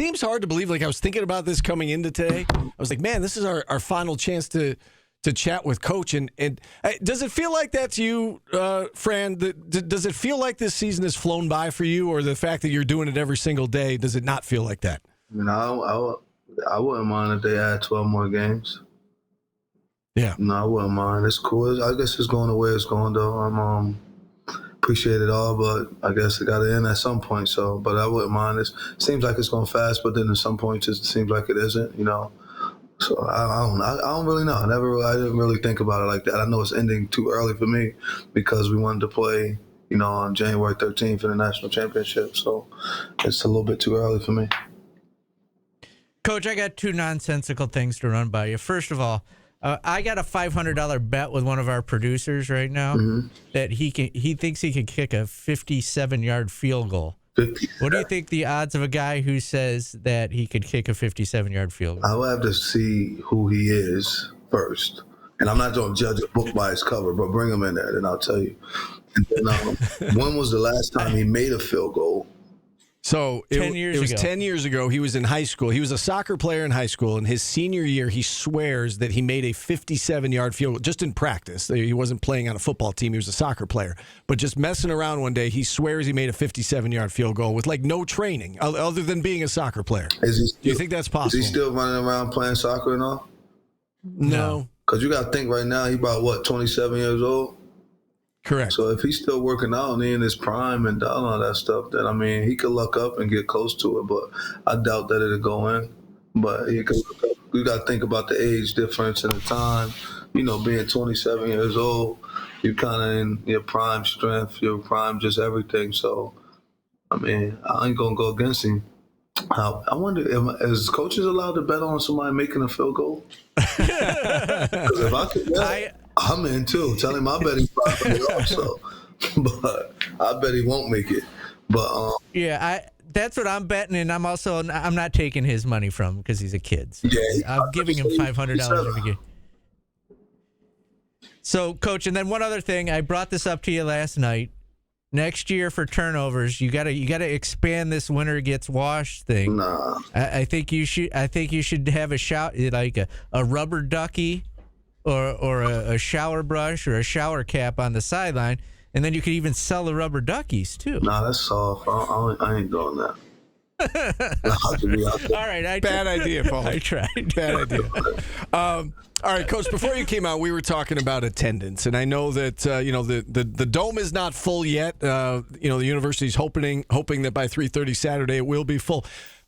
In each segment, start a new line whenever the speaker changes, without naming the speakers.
seems hard to believe. Like, I was thinking about this coming into today. I was like, man, this is our final chance to chat with Coach. And does it feel like that to you, Fran? Does it feel like this season has flown by for you, or the fact that you're doing it every single day, does it not feel like that?
I wouldn't mind if they add 12 more games.
Yeah.
No, I wouldn't mind. It's cool. I guess it's going the way it's going, though. I'm appreciate it all, but I guess it got to end at some point. So, but I wouldn't mind. It seems like it's going fast, but then at some points it seems like it isn't, So I don't really know. I didn't really think about it like that. I know it's ending too early for me because we wanted to play, on January 13th in the national championship. So it's a little bit too early for me.
Coach, I got two nonsensical things to run by you. First of all, I got a $500 bet with one of our producers right now that he thinks he can kick a 57-yard field goal.
50.
What do you think the odds of a guy who says that he could kick a 57-yard field goal?
I will have to see who he is first. And I'm not going to judge a book by its cover, but bring him in there, and I'll tell you. And then, when was the last time he made a field goal?
So it was
10
10 years ago. He was in high school. He was a soccer player in high school. In his senior year, he swears that he made a 57-yard field goal just in practice. He wasn't playing on a football team. He was a soccer player. But just messing around one day, he swears he made a 57-yard field goal with, no training other than being a soccer player. Do you think that's possible?
Is he still running around playing soccer and all?
No.
Because you got to think right now, he's about, 27 years old?
Correct.
So if he's still working out and he in his prime and all that stuff, then, he could luck up and get close to it, but I doubt that it'll go in. But he could look up. You got to think about the age difference and the time. Being 27 years old, you're kind of in your prime strength, your prime just everything. So, I ain't going to go against him. I wonder, is coaches allowed to bet on somebody making a field goal? Because if I could bet, I'm in too. Tell him I bet he's probably also. But I bet he won't make it. But
that's what I'm betting, and I'm not taking his money from him because he's a kid. So I'm giving him $500 every game. So, Coach, and then one other thing, I brought this up to you last night. Next year for turnovers, you gotta expand this winner gets washed thing.
Nah.
I think you should have a shout like a rubber ducky, or a shower brush or a shower cap on the sideline, and then you could even sell the rubber duckies too.
Nah, that's soft. I ain't doing that.
All right,
bad idea, Paul.
I tried.
Bad idea. All right, Coach, before you came out, we were talking about attendance, and I know that the dome is not full yet. The university's hoping that by 3:30 Saturday it will be full.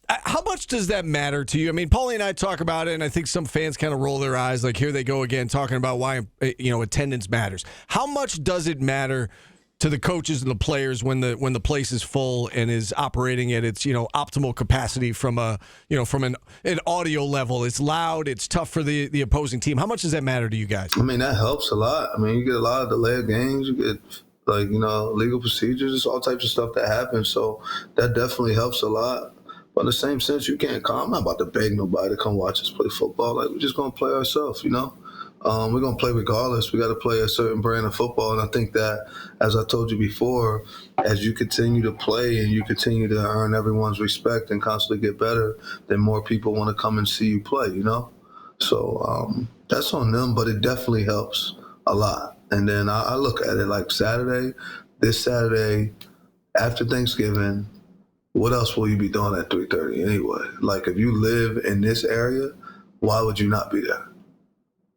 How much does that matter to you? Paulie and I talk about it, and I think some fans kind of roll their eyes, like here they go again talking about why attendance matters. How much does it matter to the coaches and the players when the place is full and is operating at its optimal capacity from an audio level? It's loud, it's tough for the opposing team. How much does that matter to you guys?
That helps a lot. You get a lot of delayed games, you get legal procedures, there's all types of stuff that happens, so that definitely helps a lot. But in the same sense, you can't come. I'm not about to beg nobody to come watch us play football. We're just gonna play ourselves, We're going to play regardless. We got to play a certain brand of football. And I think that, as I told you before, as you continue to play and you continue to earn everyone's respect and constantly get better, then more people want to come and see you play, So that's on them, but it definitely helps a lot. And then I look at it like this Saturday, after Thanksgiving, what else will you be doing at 3:30 anyway? If you live in this area, why would you not be there?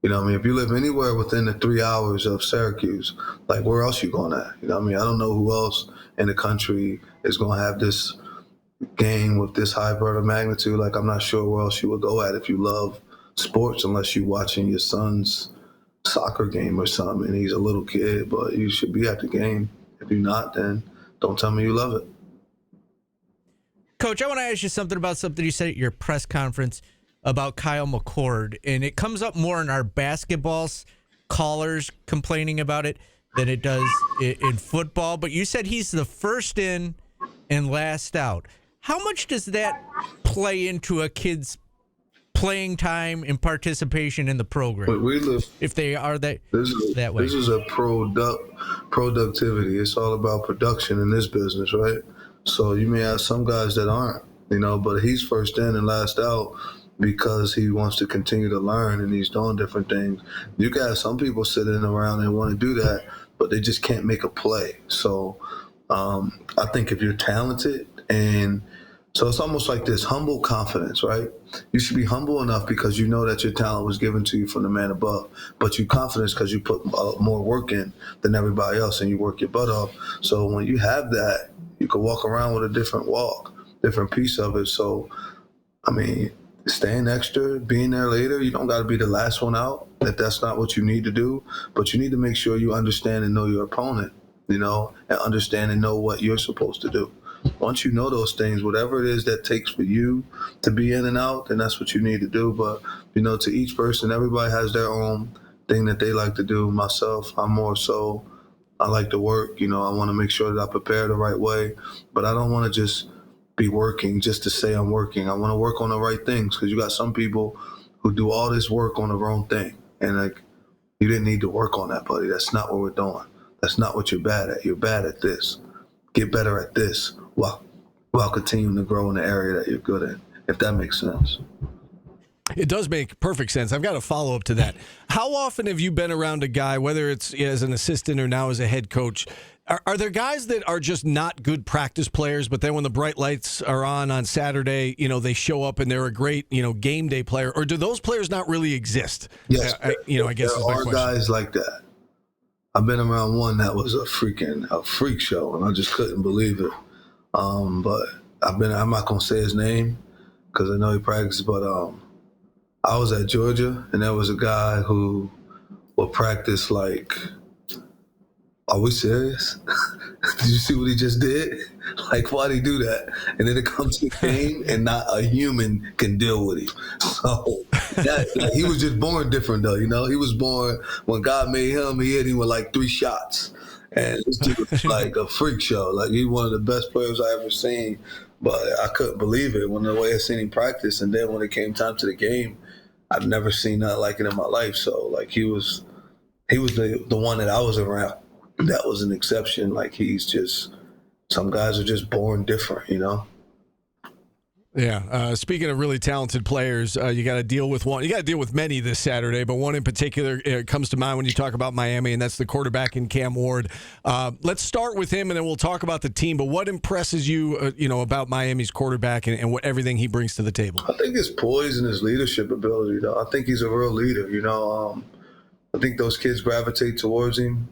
If you live anywhere within the 3 hours of Syracuse, where else you going at? I don't know who else in the country is going to have this game with this high bird of magnitude. I'm not sure where else you would go at if you love sports, unless you're watching your son's soccer game or something, and he's a little kid, but you should be at the game. If you're not, then don't tell me you love it.
Coach, I want to ask you something you said at your press conference about Kyle McCord, and it comes up more in our basketball callers complaining about it than it does in football. But you said he's the first in and last out. How much does that play into a kid's playing time and participation in the program? If they are that way.
This is a productivity. It's all about production in this business, right? So you may have some guys that aren't but he's first in and last out because he wants to continue to learn and he's doing different things. You can have some people sitting around and want to do that, but they just can't make a play. So I think if you're talented, and so it's almost like this humble confidence, right? You should be humble enough because you know that your talent was given to you from the man above, but you're confident because you put more work in than everybody else and you work your butt off. So when you have that, you can walk around with a different walk, different piece of it. So, I mean, staying extra, being there later, you don't got to be the last one out if that's not what you need to do, but you need to make sure you understand and know your opponent, and understand and know what you're supposed to do. Once you know those things, whatever it is that takes for you to be in and out, then that's what you need to do. But, to each person, everybody has their own thing that they like to do. Myself, I'm more so, I like to work. I want to make sure that I prepare the right way. But I don't want to just be working just to say I'm working. I want to work on the right things because you got some people who do all this work on the wrong thing. And, you didn't need to work on that, buddy. That's not what we're doing. That's not what you're bad at. You're bad at this. Get better at this while continuing to grow in the area that you're good at, if that makes sense.
It does make perfect sense. I've got a follow-up to that. How often have you been around a guy, whether it's as an assistant or now as a head coach, are there guys that are just not good practice players, but then when the bright lights are on Saturday, they show up and they're a great, game day player? Or do those players not really exist?
Yes.
I guess
there
is my
are
question.
Guys like that. I've been around one that was a freak show, and I just couldn't believe it. But I'm not going to say his name because I know he practices, but I was at Georgia, and there was a guy who would practice like, are we serious? Did you see what he just did? Like, why'd he do that? And then it comes to the game, and not a human can deal with him. So he was just born different, though. He was born when God made him. He hit him with like 3 shots, and this dude was like a freak show. Like, he's one of the best players I ever seen. But I couldn't believe it when the way I seen him practice, and then when it came time to the game, I've never seen nothing like it in my life. So like he was the one that I was around. That was an exception. Like, some guys are just born different,
Yeah. Speaking of really talented players, you got to deal with one. You got to deal with many this Saturday, but one in particular comes to mind when you talk about Miami, and that's the quarterback in Cam Ward. Let's start with him, and then we'll talk about the team. But what impresses you, about Miami's quarterback and what everything he brings to the table?
I think his poise and his leadership ability, though. I think he's a real leader. I think those kids gravitate towards him.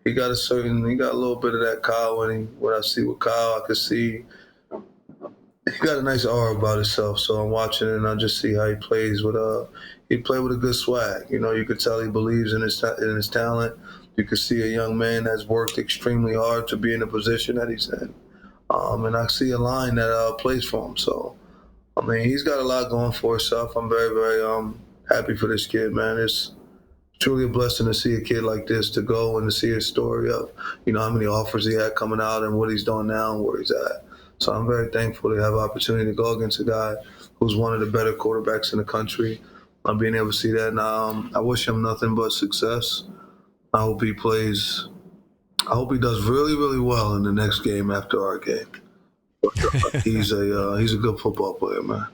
He got a little bit of that Kyle in him. What I see with Kyle, I could see he got a nice aura about himself. So I'm watching it and I just see how he plays he played with a good swag. You could tell he believes in his talent. You could see a young man that's worked extremely hard to be in the position that he's in. And I see a line that plays for him. So, I mean, he's got a lot going for himself. I'm very, very happy for this kid, man. It's truly a blessing to see a kid like this to go and to see his story of, how many offers he had coming out and what he's doing now and where he's at. So I'm very thankful to have an opportunity to go against a guy who's one of the better quarterbacks in the country. I'm being able to see that. And I wish him nothing but success. I hope he does really, really well in the next game after our game. He's a good football player, man.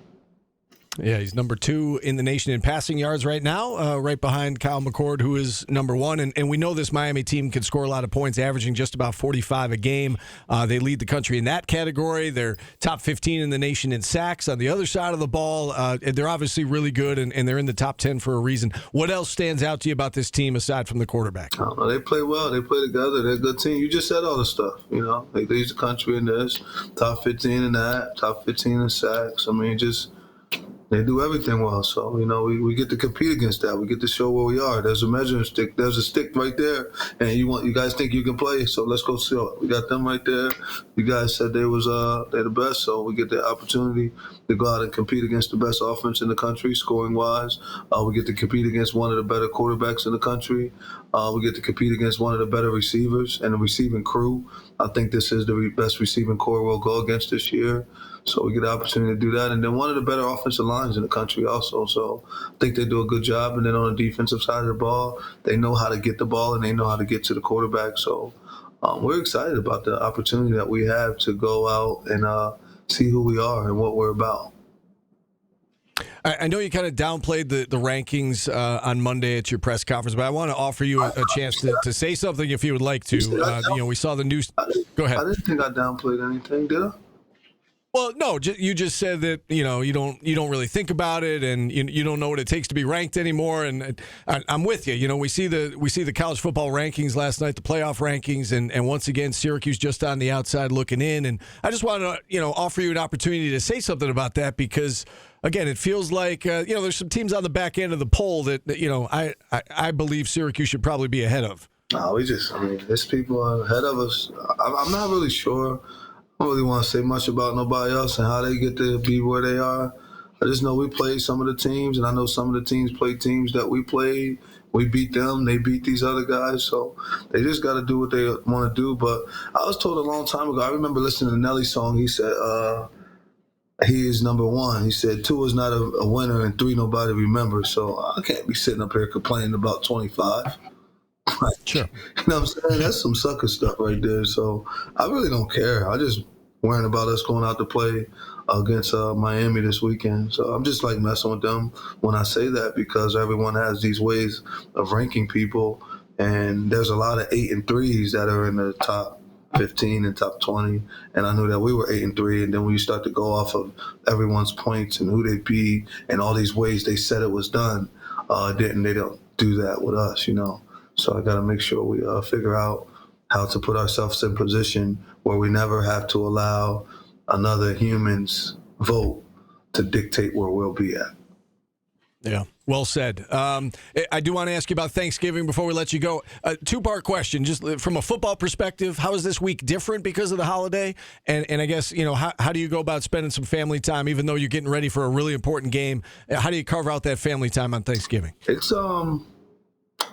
Yeah, he's number 2 in the nation in passing yards right now, right behind Kyle McCord, who is number 1. And we know this Miami team can score a lot of points, averaging just about 45 a game. They lead the country in that category. They're top 15 in the nation in sacks. On the other side of the ball, they're obviously really good, and they're in the top 10 for a reason. What else stands out to you about this team aside from the quarterback?
I don't know. They play well. They play together. They're a good team. You just said all the stuff, They lead the country in this, top 15 in that, top 15 in sacks. I mean, they do everything well. So, we get to compete against that. We get to show where we are. There's a measuring stick. There's a stick right there. And you guys think you can play, so let's go show it. We got them right there. You guys said they're the best, so we get the opportunity to go out and compete against the best offense in the country, scoring-wise. We get to compete against one of the better quarterbacks in the country. We get to compete against one of the better receivers and the receiving crew. I think this is the best receiving core we'll go against this year. So we get the opportunity to do that. And then one of the better offensive lines in the country also. So I think they do a good job. And then on the defensive side of the ball, they know how to get the ball and they know how to get to the quarterback. So we're excited about the opportunity that we have to go out and see who we are and what we're about.
I know you kind of downplayed the rankings on Monday at your press conference, but I want to offer you a chance to say something if you would like to. We saw the news. Go ahead.
I didn't think I downplayed anything, did I?
Well, no, you just said that you don't really think about it, and you don't know what it takes to be ranked anymore. And I'm with you. We see the college football rankings last night, the playoff rankings, and once again Syracuse just on the outside looking in. And I just want to offer you an opportunity to say something about that because again, it feels like there's some teams on the back end of the poll that I believe Syracuse should probably be ahead of.
No, there's people ahead of us. I'm not really sure. I don't really want to say much about nobody else and how they get to be where they are. I just know we played some of the teams, and I know some of the teams played teams that we played. We beat them. They beat these other guys. So they just got to do what they want to do. But I was told a long time ago, I remember listening to Nelly's song. He said, he is number one. He said, 2 is not a winner, and 3 nobody remembers. So I can't be sitting up here complaining about 25.
Sure.
You know what I'm saying? That's some sucker stuff right there. So I really don't care. I just worrying about us going out to play against Miami this weekend. So I'm just like messing with them when I say that because everyone has these ways of ranking people, and there's a lot of 8 and 3s that are in the top 15 and top 20. And I knew that we were 8 and 3. And then when you start to go off of everyone's points and who they beat and all these ways they said it was done, they don't do that with us, So I got to make sure we figure out how to put ourselves in position where we never have to allow another human's vote to dictate where we'll be at.
Yeah, well said. I do want to ask you about Thanksgiving before we let you go. Two-part question, just from a football perspective. How is this week different because of the holiday? And I guess, how do you go about spending some family time, even though you're getting ready for a really important game? How do you carve out that family time on Thanksgiving?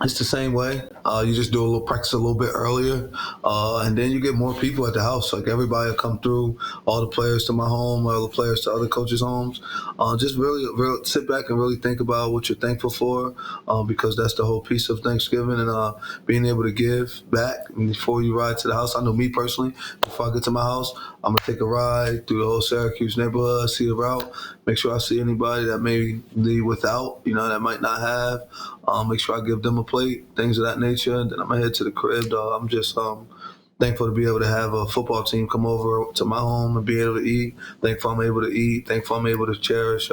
It's the same way. You just do a little practice a little bit earlier, and then you get more people at the house. Like everybody will come through, all the players to my home, all the players to other coaches' homes. Just really sit back and really think about what you're thankful for, because that's the whole piece of Thanksgiving and being able to give back before you ride to the house. I know me personally, before I get to my house, I'm going to take a ride through the whole Syracuse neighborhood, see the route, make sure I see anybody that may need without, that might not have. Make sure I give them a plate, things of that nature. And then I'm going to head to the crib, dog. I'm just thankful to be able to have a football team come over to my home and be able to eat. Thankful I'm able to eat. Thankful I'm able to cherish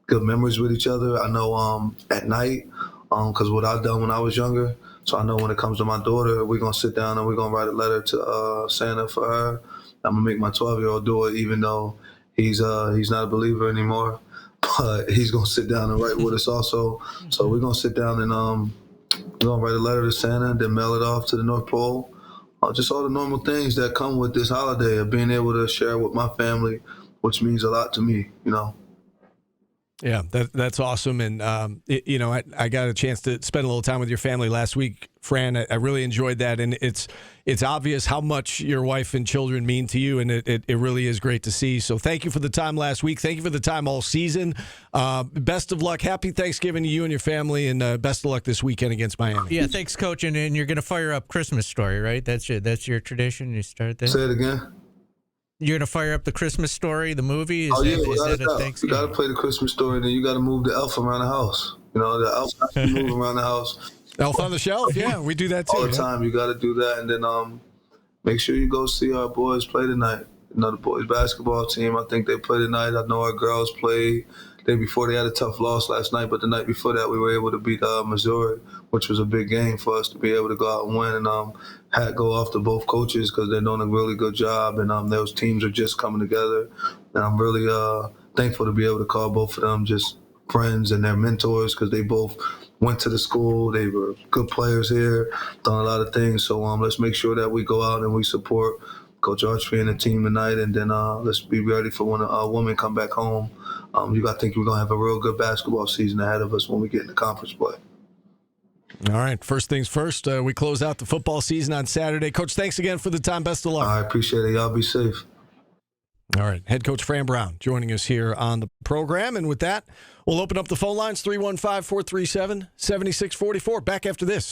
good memories with each other. I know at night, because what I've done when I was younger, so I know when it comes to my daughter, we're going to sit down and we're going to write a letter to Santa for her. I'm going to make my 12-year-old do it, even though he's not a believer anymore. But he's going to sit down and write with us also. So we're going to sit down and we're going to write a letter to Santa and then mail it off to the North Pole. Just all the normal things that come with this holiday of being able to share with my family, which means a lot to me,
Yeah, that's awesome. And, I got a chance to spend a little time with your family last week, Fran. I really enjoyed that. And it's obvious how much your wife and children mean to you. And it really is great to see. So thank you for the time last week. Thank you for the time all season. Best of luck. Happy Thanksgiving to you and your family. And best of luck this weekend against Miami.
Yeah, thanks, Coach. And you're going to fire up Christmas Story, right? That's your tradition. You start there.
Say it again.
You're going to fire up the Christmas Story, the movie? Is that a Thanksgiving?
You got to play the Christmas Story, and then you got to move the elf around the house. The elf has to move around the house.
Elf on the shelf? Yeah, we do that too.
All the time. You got to do that. And then make sure you go see our boys play tonight. The boys basketball team, I think they play tonight. I know our girls played the day before. They had a tough loss last night, but the night before that, we were able to beat Missouri, which was a big game for us to be able to go out and win. And had go off to both coaches because they're doing a really good job. And those teams are just coming together. And I'm really thankful to be able to call both of them just friends and their mentors because they both went to the school. They were good players here, done a lot of things. So let's make sure that we go out and we support Coach Archie and the team tonight, and then let's be ready for when a woman come back home. I think we're going to have a real good basketball season ahead of us when we get into conference play.
All right, first things first, we close out the football season on Saturday. Coach, thanks again for the time. Best of luck.
I appreciate it. Y'all be safe.
All right, head coach Fran Brown joining us here on the program. And with that, we'll open up the phone lines, 315-437-7644. Back after this.